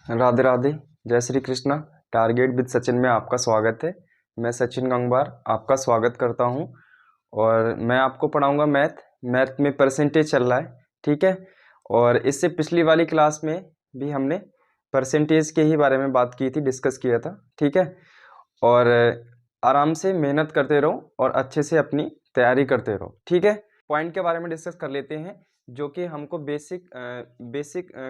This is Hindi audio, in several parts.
राधे राधे। जय श्री कृष्णा। टारगेट विद सचिन में आपका स्वागत है। मैं सचिन गंगवार आपका स्वागत करता हूं और मैं आपको पढ़ाऊंगा मैथ में परसेंटेज चल रहा है, ठीक है। और इससे पिछली वाली क्लास में भी हमने परसेंटेज के ही बारे में बात की थी, डिस्कस किया था, ठीक है। और आराम से मेहनत करते रहो और अच्छे से अपनी तैयारी करते रहो, ठीक है। पॉइंट के बारे में डिस्कस कर लेते हैं, जो कि हमको बेसिक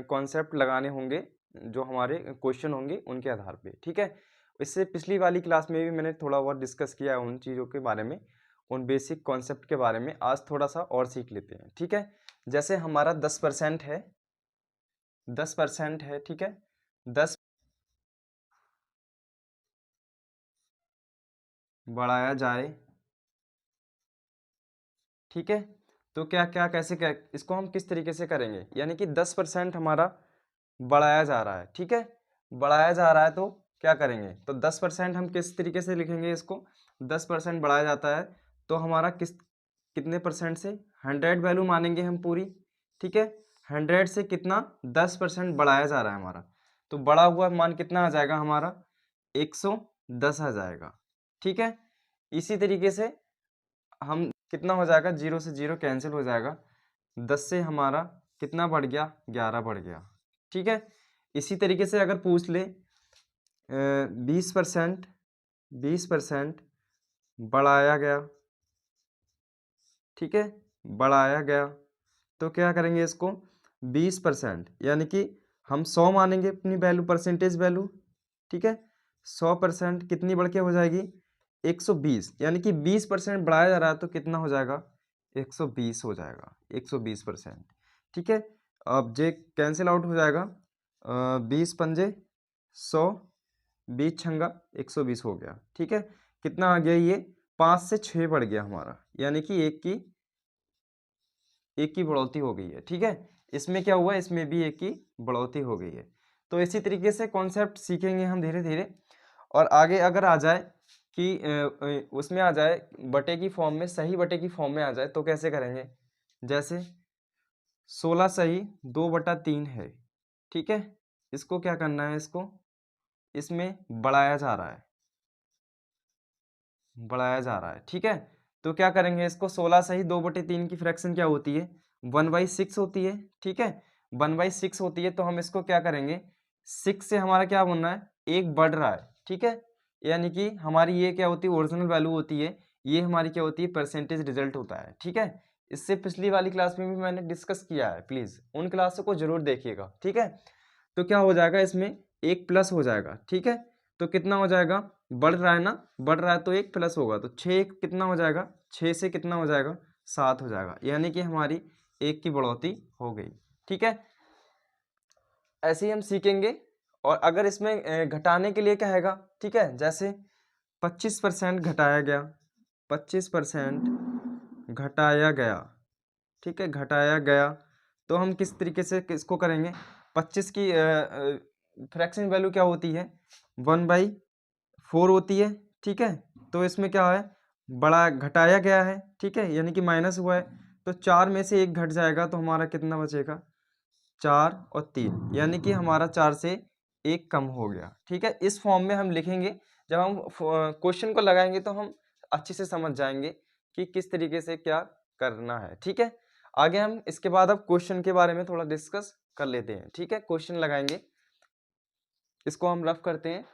कॉन्सेप्ट लगाने होंगे, जो हमारे क्वेश्चन होंगे उनके आधार पे, ठीक है। इससे पिछली वाली क्लास में भी मैंने थोड़ा बहुत डिस्कस किया है उन चीज़ों के बारे में, उन बेसिक कॉन्सेप्ट के बारे में। आज थोड़ा सा और सीख लेते हैं, ठीक है। जैसे हमारा 10% है, 10% है, ठीक है। 10 बढ़ाया जाए, ठीक है। तो क्या क्या कैसे क्या इसको हम किस तरीके से करेंगे, यानी कि 10% हमारा बढ़ाया जा रहा है, ठीक है। बढ़ाया जा रहा है तो क्या करेंगे, तो 10% हम किस तरीके से लिखेंगे इसको। 10% बढ़ाया जाता है तो हमारा कितने परसेंट से 100 वैल्यू मानेंगे हम पूरी, ठीक है। 100 से कितना 10% बढ़ाया जा रहा है हमारा, तो बढ़ा हुआ मान कितना आ जाएगा हमारा 110 आ जाएगा, ठीक है। इसी तरीके से हम कितना हो जाएगा, 0 से 0 कैंसिल हो जाएगा, 10 से हमारा कितना बढ़ गया, 11 बढ़ गया, ठीक है। इसी तरीके से अगर पूछ ले 20% बढ़ाया गया, ठीक है, बढ़ाया गया, तो क्या करेंगे इसको 20%, यानी कि हम 100 मानेंगे अपनी वैल्यू, परसेंटेज वैल्यू, ठीक है। 100% कितनी बढ़ के हो जाएगी 120, यानी कि 20% बढ़ाया जा रहा है तो कितना हो जाएगा 120 हो जाएगा, 120%, ठीक है। अब जे कैंसिल आउट हो जाएगा, 20 पंजे 100, 20 छंगा 120 हो गया, ठीक है। कितना आ गया ये 5 से 6 बढ़ गया हमारा, यानी कि एक की बढ़ोतरी हो गई है, ठीक है। इसमें क्या हुआ, इसमें भी एक की बढ़ोतरी हो गई है। तो इसी तरीके से कॉन्सेप्ट सीखेंगे हम धीरे धीरे। और आगे अगर आ जाए कि उसमें आ जाए बटे की फॉर्म में, सही बटे की फॉर्म में आ जाए तो कैसे करेंगे। जैसे 16 सही 2/3 है, ठीक है। इसको क्या करना है, इसको इसमें बढ़ाया जा रहा है, बढ़ाया जा रहा है, ठीक है। तो क्या करेंगे इसको, 16 सही 2/3 की फ्रैक्शन क्या होती है 1/6 होती है, ठीक है। 1/6 होती है तो हम इसको क्या करेंगे, 6 से हमारा क्या बनना है, एक बढ़ रहा है, ठीक है। यानी कि हमारी ये क्या होती है, ओरिजिनल वैल्यू होती है, ये हमारी क्या होती है, परसेंटेज रिजल्ट होता है, ठीक है। इससे पिछली वाली क्लास में भी मैंने डिस्कस किया है, प्लीज उन क्लासों को जरूर देखिएगा, ठीक है। तो क्या हो जाएगा, इसमें एक प्लस हो जाएगा, ठीक है। तो कितना हो जाएगा, बढ़ रहा है ना, बढ़ रहा है तो एक प्लस होगा, तो 6 कितना हो जाएगा, 6 से कितना हो जाएगा 7 हो जाएगा, यानी कि हमारी एक की बढ़ोतरी हो गई, ठीक है। ऐसे ही हम सीखेंगे। और अगर इसमें घटाने के लिए क्या हैगा, ठीक है। जैसे 25% घटाया गया, 25% घटाया गया, ठीक है, घटाया गया, तो हम किस तरीके से किसको करेंगे। 25 की फ्रैक्शन वैल्यू क्या होती है 1/4 होती है, ठीक है। तो इसमें क्या है, बड़ा घटाया गया है, ठीक है, यानी कि माइनस हुआ है, तो 4 में से एक घट जाएगा तो हमारा कितना बचेगा 4 और 3, यानी कि हमारा 4 से एक कम हो गया, ठीक है। इस फॉर्म में हम लिखेंगे, जब हम क्वेश्चन को लगाएंगे तो हम अच्छे से समझ जाएंगे कि किस तरीके से क्या करना है, ठीक है। आगे हम इसके बाद अब क्वेश्चन के बारे में थोड़ा डिस्कस कर लेते हैं, ठीक है। क्वेश्चन लगाएंगे, इसको हम रफ करते हैं।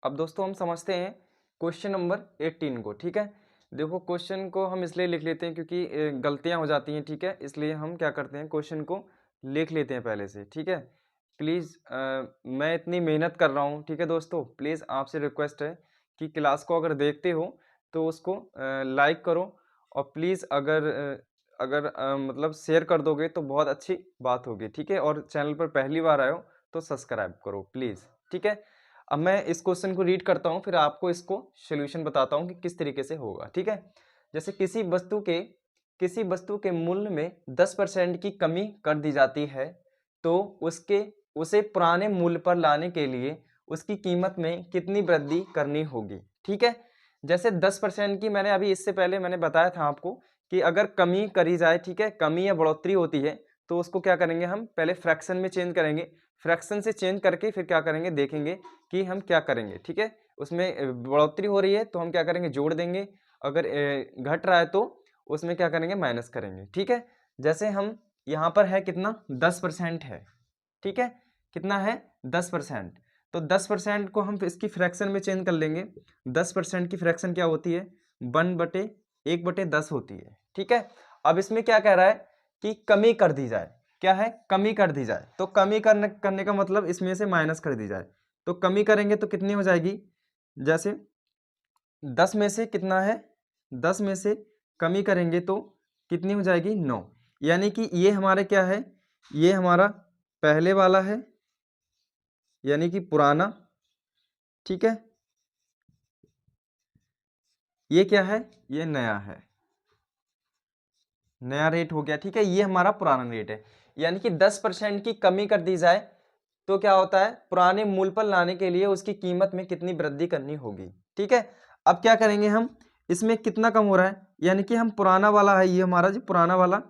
अब दोस्तों हम समझते हैं क्वेश्चन नंबर 18 को, ठीक है। देखो क्वेश्चन को हम इसलिए लिख लेते हैं क्योंकि गलतियां हो जाती हैं, ठीक है। इसलिए हम क्या करते हैं, क्वेश्चन को लिख लेते हैं पहले से, ठीक है। प्लीज़ मैं इतनी मेहनत कर रहा हूँ, ठीक है दोस्तों, प्लीज़ आपसे रिक्वेस्ट है कि क्लास को अगर देखते हो तो उसको लाइक करो, और प्लीज़ अगर मतलब शेयर कर दोगे तो बहुत अच्छी बात होगी, ठीक है। और चैनल पर पहली बार आए हो तो सब्सक्राइब करो प्लीज़, ठीक है। अब मैं इस क्वेश्चन को रीड करता हूँ, फिर आपको इसको सॉल्यूशन बताता हूँ कि किस तरीके से होगा, ठीक है। जैसे किसी वस्तु के मूल्य में 10% की कमी कर दी जाती है तो उसके उसे पुराने मूल्य पर लाने के लिए उसकी कीमत में कितनी वृद्धि करनी होगी। ठीक है, जैसे 10% की मैंने अभी इससे पहले मैंने बताया था आपको कि अगर कमी करी जाए, ठीक है, कमी या बढ़ोतरी होती है तो उसको क्या करेंगे, हम पहले फ्रैक्शन में चेंज करेंगे, फ्रैक्शन से चेंज करके फिर क्या करेंगे, देखेंगे कि हम क्या करेंगे। ठीक है, उसमें बढ़ोतरी हो रही है तो हम क्या करेंगे, जोड़ देंगे, अगर घट रहा है तो उसमें क्या करेंगे, माइनस करेंगे। ठीक है, जैसे हम यहाँ पर है कितना, 10% है। ठीक है, कितना है, 10%। तो 10% को हम इसकी फ्रैक्शन में चेंज कर लेंगे। 10% की फ्रैक्शन क्या होती है, 1/1/10 होती है। ठीक है, अब इसमें क्या कह रहा है कि कमी कर दी जाए, क्या है, कमी कर दी जाए। तो कमी करने का मतलब इसमें से माइनस कर दी जाए। तो कमी करेंगे तो कितनी हो जाएगी, जैसे 10 में से कितना है, 10 में से कमी करेंगे तो कितनी हो जाएगी, 9। यानी कि ये हमारे क्या है, ये हमारा पहले वाला है यानी कि पुराना। ठीक है, ये क्या है, ये नया है, नया रेट हो गया। ठीक है, ये हमारा पुराना रेट है। यानी कि 10% की कमी कर दी जाए तो क्या होता है, पुराने मूल्य पर लाने के लिए उसकी कीमत में कितनी वृद्धि करनी होगी। ठीक है, अब क्या करेंगे हम, इसमें कितना कम हो रहा है, यानी कि हम पुराना वाला है, ये हमारा जो पुराना वाला,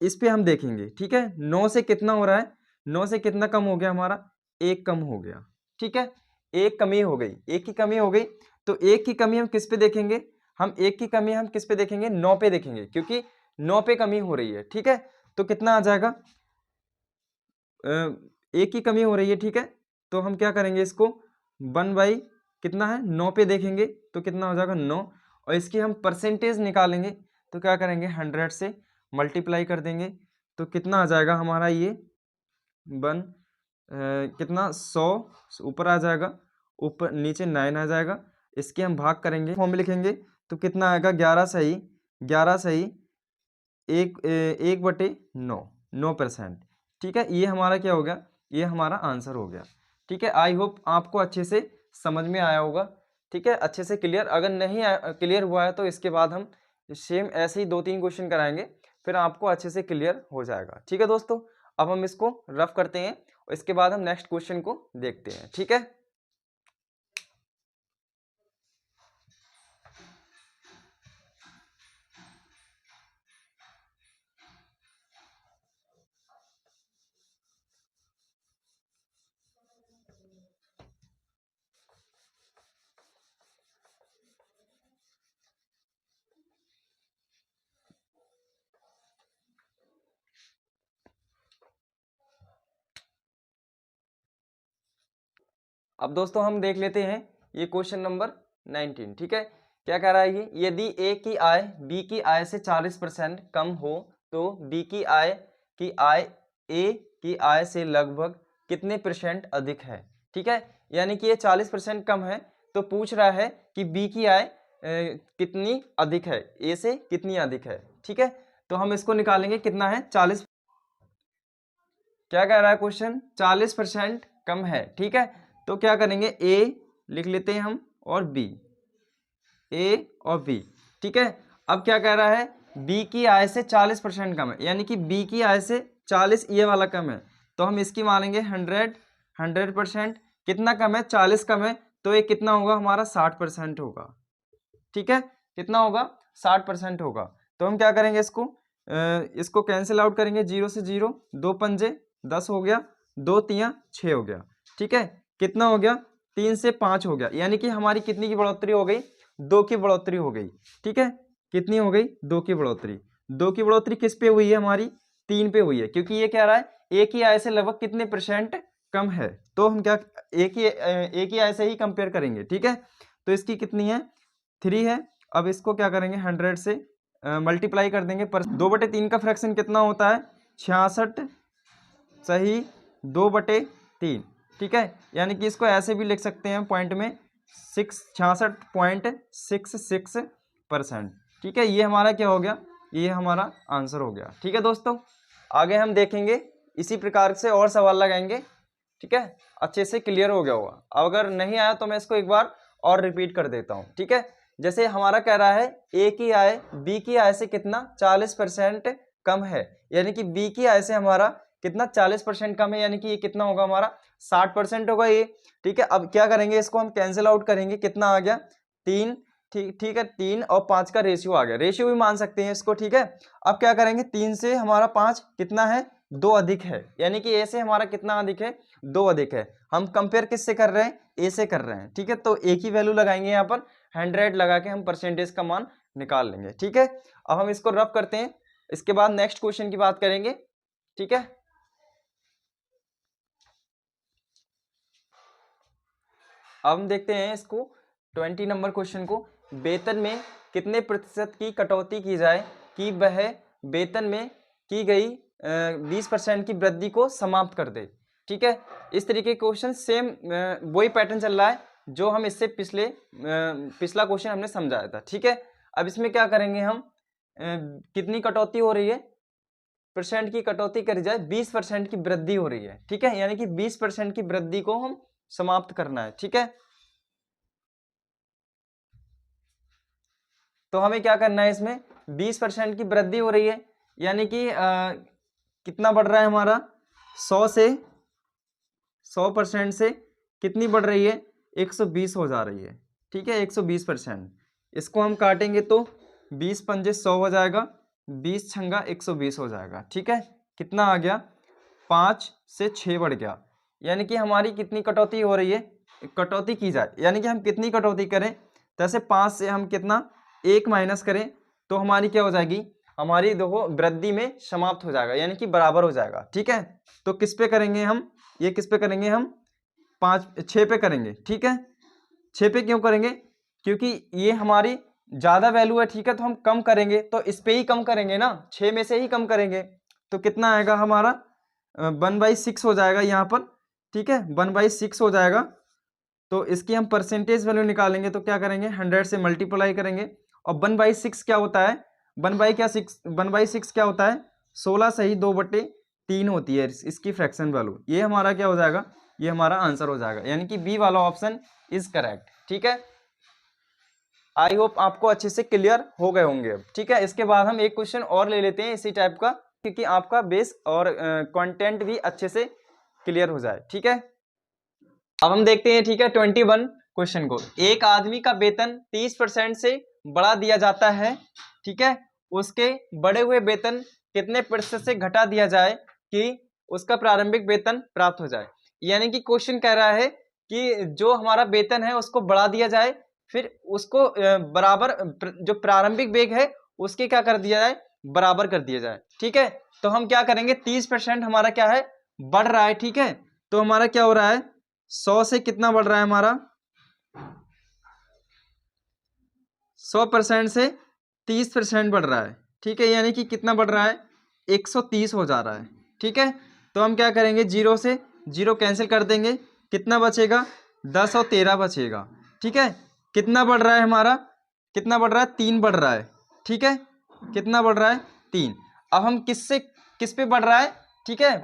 इस पे हम देखेंगे। ठीक है, 9 से कितना हो रहा है, 9 से कितना कम हो गया हमारा, 1 कम हो गया। ठीक है, एक कमी हो गई, एक की कमी हो गई। तो एक की कमी हम किस पे देखेंगे, हम एक की कमी हम किस पे देखेंगे, 9 पे देखेंगे, क्योंकि 9 पे कमी हो रही है। ठीक है, तो कितना आ जाएगा, एक की कमी हो रही है। ठीक है, तो हम क्या करेंगे, इसको 1 बाई कितना है, 9 पे देखेंगे तो कितना हो जाएगा, 9। और इसकी हम परसेंटेज निकालेंगे तो क्या करेंगे, 100 से मल्टीप्लाई कर देंगे तो कितना आ जाएगा हमारा, ये कितना, 100 ऊपर आ जाएगा, ऊपर नीचे 9 आ जाएगा। इसके हम भाग करेंगे, फॉर्म में लिखेंगे तो कितना आएगा, 11 सही 1/9, 9%। ठीक है, ये हमारा क्या हो गया, ये हमारा आंसर हो गया। ठीक है, आई होप आपको अच्छे से समझ में आया होगा। ठीक है, अच्छे से क्लियर, अगर नहीं क्लियर हुआ है तो इसके बाद हम सेम ऐसे ही 2-3 क्वेश्चन कराएंगे, फिर आपको अच्छे से क्लियर हो जाएगा। ठीक है दोस्तों, अब हम इसको रफ करते हैं और इसके बाद हम नेक्स्ट क्वेश्चन को देखते हैं। ठीक है, अब दोस्तों हम देख लेते हैं ये क्वेश्चन नंबर 19। ठीक है, क्या कह रहा है ये, यदि ए की आय बी की आय से 40% कम हो तो बी की आय ए की आय से लगभग कितने % अधिक है। ठीक है, यानी कि ये 40% कम है तो पूछ रहा है कि बी की आय कितनी अधिक है, ए से कितनी अधिक है। ठीक है, तो हम इसको निकालेंगे, कितना है, 40। क्या कह रहा है क्वेश्चन, 40% कम है। ठीक है, तो क्या करेंगे, ए लिख लेते हैं हम और बी, ए और बी। ठीक है, अब क्या कह रहा है, बी की आय से 40% कम है, यानी कि बी की आय से 40 ये वाला कम है, तो हम इसकी मानेंगे 100%। कितना कम है, 40 कम है, तो ये कितना होगा हमारा, 60% होगा। ठीक है, कितना होगा, 60% होगा। तो हम क्या करेंगे, इसको कैंसिल आउट करेंगे, 0 से 0, 2 पंजे 10 हो गया, 2 तियां 6 हो गया। ठीक है, कितना हो गया, 3 से 5 हो गया, यानी कि हमारी कितनी की बढ़ोतरी हो गई, 2 की बढ़ोतरी हो गई। ठीक है, कितनी हो गई, 2 की बढ़ोतरी। 2 की बढ़ोतरी किस पे हुई है हमारी, 3 पे हुई है, क्योंकि ये कह रहा है एक ही आय से लगभग कितने % कम है, तो हम क्या एक ही आय से ही कंपेयर करेंगे। ठीक है, तो इसकी कितनी है, 3 है। अब इसको क्या करेंगे, 100 से मल्टीप्लाई कर देंगे पर 2/3 का फ्रैक्शन कितना होता है, 66 सही 2/3। ठीक है, यानी कि इसको ऐसे भी लिख सकते हैं पॉइंट में, 66.66%। ठीक है, ये हमारा क्या हो गया, ये हमारा आंसर हो गया। ठीक है दोस्तों, आगे हम देखेंगे, इसी प्रकार से और सवाल लगाएंगे। ठीक है, अच्छे से क्लियर हो गया होगा। अगर नहीं आया तो मैं इसको एक बार और रिपीट कर देता हूँ। ठीक है, जैसे हमारा कह रहा है ए की आय बी की आय से कितना, 40% कम है, यानी कि बी की आय से हमारा कितना 40% कम है, यानी कि ये कितना होगा हमारा 60% होगा ये। ठीक है, अब क्या करेंगे, इसको हम कैंसिल आउट करेंगे, कितना आ गया 3। ठीक है, 3 और 5 का रेशियो आ गया, रेशियो भी मान सकते हैं इसको। ठीक है, अब क्या करेंगे, 3 से हमारा 5 कितना है 2 अधिक है, यानी कि ए से हमारा कितना अधिक है 2 अधिक है। हम कंपेयर किससे कर रहे हैं, ए से कर रहे हैं। ठीक है, तो एक ही वैल्यू लगाएंगे यहाँ पर, 100 लगा के हम परसेंटेज का मान निकाल लेंगे। ठीक है, अब हम इसको रफ करते हैं, इसके बाद नेक्स्ट क्वेश्चन की बात करेंगे। ठीक है, अब हम देखते हैं इसको 20 नंबर क्वेश्चन को। वेतन में कितने प्रतिशत की कटौती की जाए कि वह वेतन में की गई 20% की वृद्धि को समाप्त कर दे। ठीक है, इस तरीके के क्वेश्चन सेम वही पैटर्न चल रहा है जो हम इससे पिछला क्वेश्चन हमने समझाया था। ठीक है, अब इसमें क्या करेंगे हम, कितनी कटौती हो रही है, परसेंट की कटौती करी जाए, 20% की वृद्धि हो रही है। ठीक है, यानी कि 20% की वृद्धि को हम समाप्त करना है। ठीक है, तो हमें क्या करना है, इसमें 20% की वृद्धि हो रही है, यानी कि कितना बढ़ रहा है हमारा 100% से कितनी बढ़ रही है 120 हो जा रही है। ठीक है, 120%। इसको हम काटेंगे तो 20 पंजे 100 हो जाएगा, 20 छंगा 120 हो जाएगा। ठीक है, कितना आ गया 5 से 6 बढ़ गया, यानी कि हमारी कितनी कटौती हो रही है, कटौती की जाए, यानी कि हम कितनी कटौती करें, जैसे 5 से हम कितना 1 माइनस करें तो हमारी क्या हो जाएगी, हमारी देखो वृद्धि में समाप्त हो जाएगा, यानी कि बराबर हो जाएगा। ठीक है, तो किस पे करेंगे हम, ये किस पे करेंगे हम 6 पे करेंगे। ठीक है, 6 पे क्यों करेंगे, क्योंकि ये हमारी ज़्यादा वैल्यू है। ठीक है, तो हम कम करेंगे तो इस पे ही कम करेंगे ना, 6 में से ही कम करेंगे, तो कितना आएगा हमारा 1/6 हो जाएगा यहाँ पर। ठीक है, 1/6 हो जाएगा, तो इसकी हम परसेंटेज वैल्यू निकालेंगे तो क्या करेंगे 100 से मल्टीप्लाई करेंगे, और 1/6 क्या होता है, 1/6 क्या होता है 16 सही 2/3 होती है इसकी फ्रैक्शन वैल्यू। ये हमारा क्या हो जाएगा, ये हमारा आंसर हो जाएगा, यानी कि बी वाला ऑप्शन इज करेक्ट। ठीक है, आई होप आपको अच्छे से क्लियर हो गए होंगे अब। ठीक है, इसके बाद हम एक क्वेश्चन और ले लेते हैं इसी टाइप का, क्योंकि आपका बेस और कंटेंट भी अच्छे से क्लियर हो जाए। ठीक है, अब हम देखते हैं। ठीक है, 21 क्वेश्चन को, एक आदमी का वेतन 30% से बढ़ा दिया जाता है। ठीक है, उसके बढ़े हुए वेतन कितने प्रतिशत से घटा दिया जाए कि उसका प्रारंभिक वेतन प्राप्त हो जाए। यानी कि क्वेश्चन कह रहा है कि जो हमारा वेतन है उसको बढ़ा दिया जाए, फिर उसको बराबर जो प्रारंभिक वेग है उसके क्या कर दिया जाए, बराबर कर दिया जाए। ठीक है, तो हम क्या करेंगे, 30% हमारा क्या है बढ़ रहा है। ठीक है, तो हमारा क्या हो रहा है 100 से कितना बढ़ रहा है हमारा 100% से 30% बढ़ रहा है। ठीक है, यानी कि कितना बढ़ रहा है 130 हो जा रहा है। ठीक है, तो हम क्या करेंगे, 0 से 0 कैंसिल कर देंगे, कितना बचेगा 10 और 13 बचेगा। ठीक है, कितना बढ़ रहा है हमारा, कितना बढ़ रहा है 3 बढ़ रहा है। ठीक है, कितना बढ़ रहा है 3। अब हम किस पे बढ़ रहा है, ठीक है,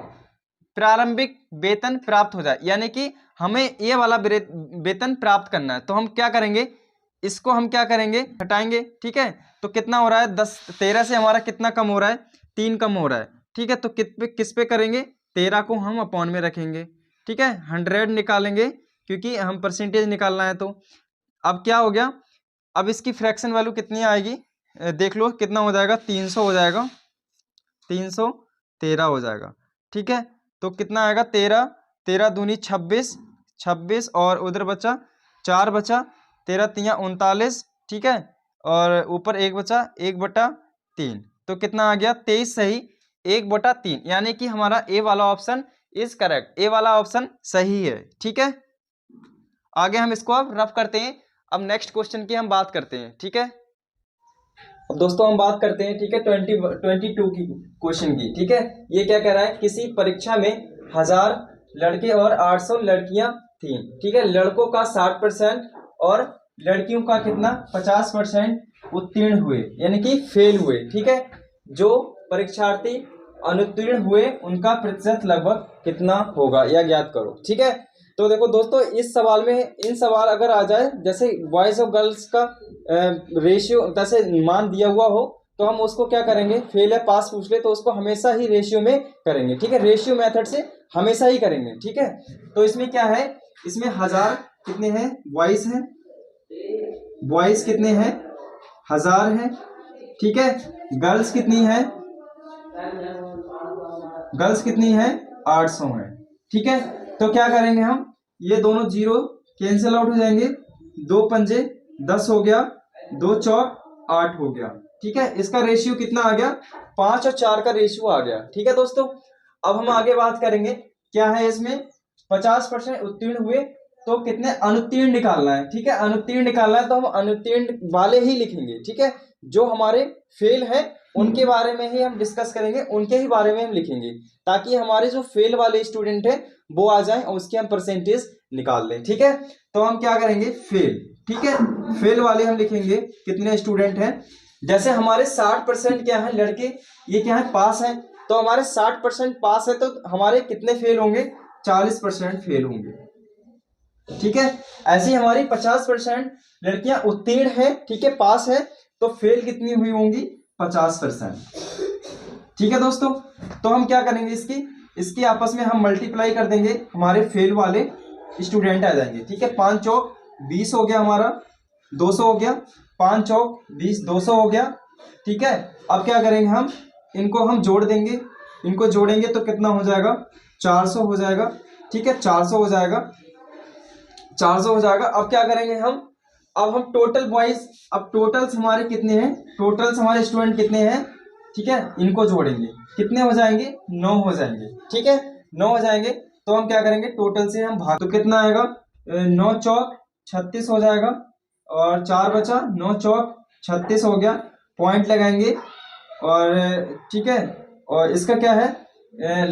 प्रारंभिक वेतन प्राप्त हो जाए, यानी कि हमें ये वाला वेतन प्राप्त करना है, तो हम क्या करेंगे, इसको हम क्या करेंगे हटाएंगे। ठीक है, तो कितना हो रहा है 10 13 से हमारा कितना कम हो रहा है 3 कम हो रहा है। ठीक है, तो किस पे करेंगे 13 को हम अपॉन में रखेंगे। ठीक है, 100 निकालेंगे क्योंकि हम परसेंटेज निकालना है। तो अब क्या हो गया, अब इसकी फ्रैक्शन वैल्यू कितनी आएगी, देख लो कितना हो जाएगा 300 हो जाएगा, 313 हो जाएगा। ठीक है, तो कितना आएगा 13 13 दूनी 26 26 और उधर बचा 4 बचा, 13 तिया 39। ठीक है, और ऊपर 1 बचा 1/3, तो कितना आ गया 23 सही 1/3, यानी कि हमारा ए वाला ऑप्शन इज करेक्ट, ए वाला ऑप्शन सही है। ठीक है, आगे हम इसको अब रफ करते हैं। अब नेक्स्ट क्वेश्चन की हम बात करते हैं। ठीक है, अब दोस्तों हम बात करते हैं। ठीक है, 22 की क्वेश्चन की। ठीक है, ये क्या कह रहा है, किसी परीक्षा में 1000 लड़के और 800 लड़कियां थी। ठीक है, लड़कों का 60% और लड़कियों का कितना 50% उत्तीर्ण हुए, यानी कि फेल हुए। ठीक है, जो परीक्षार्थी अनुत्तीर्ण हुए उनका प्रतिशत लगभग कितना होगा, यह ज्ञात करो। ठीक है, तो देखो दोस्तों, इस सवाल में इन सवाल अगर आ जाए, जैसे बॉयज और गर्ल्स का रेशियो जैसे मान दिया हुआ हो, तो हम उसको क्या करेंगे, फेल है पास पूछ ले तो उसको हमेशा ही रेशियो में करेंगे, ठीक है, रेशियो मेथड से हमेशा ही करेंगे, ठीक है। तो इसमें क्या है, इसमें 1000 कितने हैं, बॉयज हैं, बॉयज कितने हैं, 1000 हैं, ठीक है। गर्ल्स कितनी है, गर्ल्स कितनी है, 800 है, ठीक है। तो क्या करेंगे हम, ये दोनों जीरो कैंसिल आउट हो जाएंगे, 2 पंजे 10 हो गया, 2 चौक 8 हो गया, ठीक है। इसका रेशियो कितना आ गया, 5 और 4 का रेशियो आ गया, ठीक है दोस्तों। अब हम आगे बात करेंगे, क्या है इसमें 50% उत्तीर्ण हुए तो कितने अनुत्तीर्ण निकालना है, ठीक है। अनुत्तीर्ण निकालना है तो हम अनुत्तीर्ण वाले ही लिखेंगे, ठीक है। जो हमारे फेल है उनके बारे में ही हम डिस्कस करेंगे, उनके ही बारे में हम लिखेंगे, ताकि हमारे जो फेल वाले स्टूडेंट है वो आ जाएं और उसकी हम परसेंटेज निकाल लें, ठीक है। तो हम क्या करेंगे, फेल, ठीक है, फेल वाले हम लिखेंगे कितने स्टूडेंट हैं। जैसे हमारे 60% क्या है लड़के, ये क्या है, पास है, तो हमारे 60% पास है तो हमारे कितने फेल होंगे, 40% फेल होंगे, ठीक है। ऐसी हमारी 50% लड़कियां उत्तीर्ण है, ठीक है, पास है, तो फेल कितनी हुई होंगी, 50%, ठीक है दोस्तों। तो हम क्या करेंगे, इसकी आपस में हम मल्टीप्लाई कर देंगे, हमारे फेल वाले स्टूडेंट आ जाएंगे, ठीक है। 5 चौक 20 हो गया हमारा, 200 हो गया, 5 चौक 20, 200 हो गया, ठीक है। अब क्या करेंगे, हम इनको हम जोड़ देंगे, इनको जोड़ेंगे तो कितना हो जाएगा, 400 हो जाएगा, ठीक है, 400 हो जाएगा, 400 हो जाएगा। अब क्या करेंगे हम, अब हम टोटल बॉयज, अब टोटल्स हमारे कितने हैं, टोटल्स हमारे स्टूडेंट कितने हैं, ठीक है, इनको जोड़ेंगे, कितने हो जाएंगे, 9 हो जाएंगे, ठीक है, 9 हो जाएंगे। तो हम क्या करेंगे, टोटल से हम भाग, तो कितना आएगा, 9 चौक 36 हो जाएगा, और 4 बचा, 9 चौक 36 हो गया, पॉइंट लगाएंगे, और ठीक है। और इसका क्या है,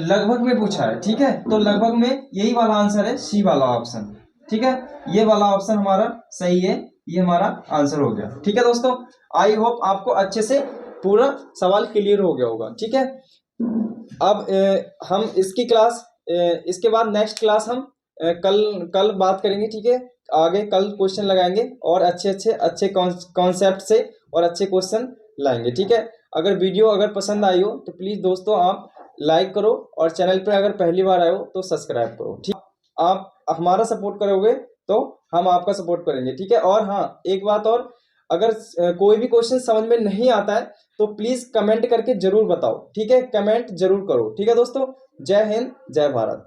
लगभग में पूछा है, ठीक है, तो लगभग में यही वाला आंसर है, सी वाला ऑप्शन, ठीक है, ये वाला ऑप्शन हमारा सही है, ये हमारा आंसर हो गया, ठीक है दोस्तों। आई होप आपको अच्छे से पूरा सवाल क्लियर हो गया होगा, ठीक है। अब हम इसकी क्लास, इसके बाद नेक्स्ट क्लास हम कल बात करेंगे, ठीक है। आगे कल क्वेश्चन लगाएंगे और अच्छे कॉन्सेप्ट से और अच्छे क्वेश्चन लाएंगे, ठीक है। अगर वीडियो अगर पसंद आई हो तो प्लीज़ दोस्तों आप लाइक करो, और चैनल पर अगर पहली बार आए हो तो सब्सक्राइब करो, ठीक। आप हमारा सपोर्ट करोगे तो हम आपका सपोर्ट करेंगे, ठीक है। और हाँ, एक बात और, अगर कोई भी क्वेश्चन समझ में नहीं आता है तो प्लीज़ कमेंट करके जरूर बताओ, ठीक है, कमेंट जरूर करो, ठीक है दोस्तों। जय हिंद, जय भारत।